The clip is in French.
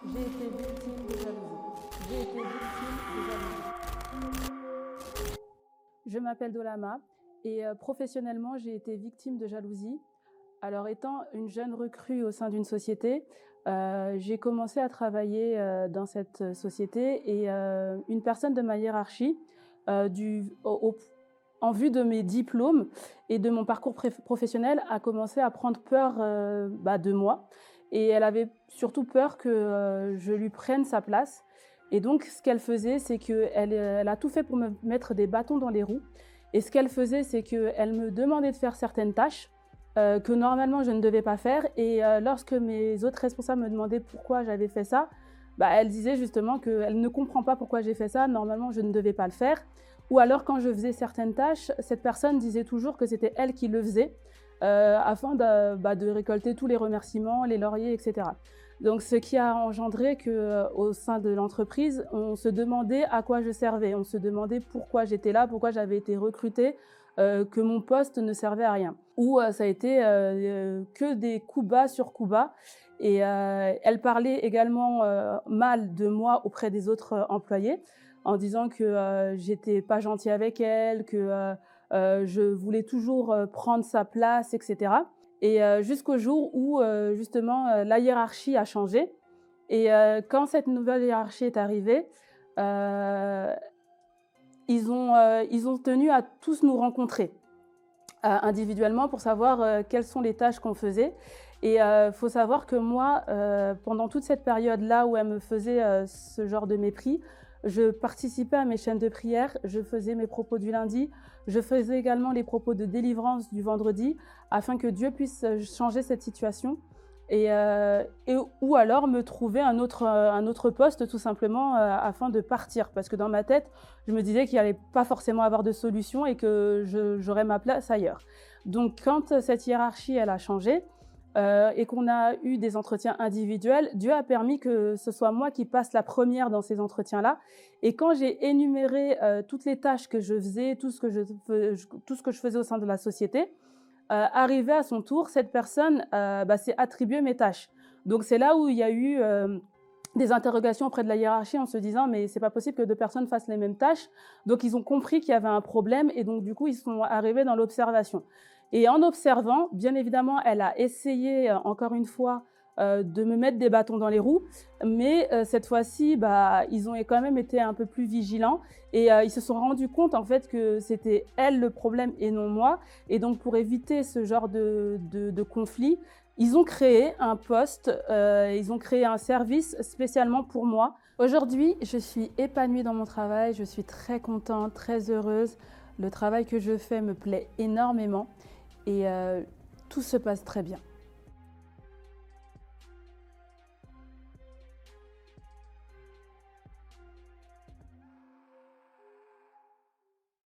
J'ai été victime de jalousie. J'ai été victime de jalousie. Je m'appelle Dolama et professionnellement, j'ai été victime de jalousie. Alors, étant une jeune recrue au sein d'une société, j'ai commencé à travailler dans cette société et une personne de ma hiérarchie, en vue de mes diplômes et de mon parcours professionnel, a commencé à prendre peur de moi. Et elle avait surtout peur que je lui prenne sa place. Et donc, ce qu'elle faisait, c'est qu'elle a tout fait pour me mettre des bâtons dans les roues. Et ce qu'elle faisait, c'est qu'elle me demandait de faire certaines tâches que normalement je ne devais pas faire. Et lorsque mes autres responsables me demandaient pourquoi j'avais fait ça, elle disait justement qu'elle ne comprend pas pourquoi j'ai fait ça, normalement je ne devais pas le faire. Ou alors quand je faisais certaines tâches, cette personne disait toujours que c'était elle qui le faisait afin de récolter tous les remerciements, les lauriers, etc. Donc ce qui a engendré qu'au sein de l'entreprise, on se demandait à quoi je servais, on se demandait pourquoi j'étais là, pourquoi j'avais été recrutée, que mon poste ne servait à rien. Ou ça a été que des coups bas sur coups bas. Et elle parlait également mal de moi auprès des autres employés, en disant que j'étais pas gentille avec elle, que je voulais toujours prendre sa place, etc. Et jusqu'au jour où justement la hiérarchie a changé. Et quand cette nouvelle hiérarchie est arrivée, ils ont tenu à tous nous rencontrer individuellement pour savoir quelles sont les tâches qu'on faisait. Et il faut savoir que moi, pendant toute cette période-là où elle me faisait ce genre de mépris, je participais à mes chaînes de prière, je faisais mes propos du lundi, je faisais également les propos de délivrance du vendredi, afin que Dieu puisse changer cette situation. Ou alors me trouver un autre poste tout simplement afin de partir. Parce que dans ma tête, je me disais qu'il n'y allait pas forcément avoir de solution et que j'aurais ma place ailleurs. Donc quand cette hiérarchie elle a changé et qu'on a eu des entretiens individuels, Dieu a permis que ce soit moi qui passe la première dans ces entretiens-là. Et quand j'ai énuméré toutes les tâches que je faisais, tout ce que je faisais au sein de la société, arrivé à son tour, cette personne s'est attribué mes tâches. Donc c'est là où il y a eu des interrogations auprès de la hiérarchie en se disant mais c'est pas possible que deux personnes fassent les mêmes tâches. Donc ils ont compris qu'il y avait un problème et donc du coup ils sont arrivés dans l'observation. Et en observant, bien évidemment, elle a essayé encore une fois de me mettre des bâtons dans les roues, mais cette fois-ci, ils ont quand même été un peu plus vigilants et ils se sont rendus compte en fait que c'était elle le problème et non moi. Et donc pour éviter ce genre de conflit, ils ont créé un poste, ils ont créé un service spécialement pour moi. Aujourd'hui, je suis épanouie dans mon travail, je suis très contente, très heureuse. Le travail que je fais me plaît énormément et tout se passe très bien.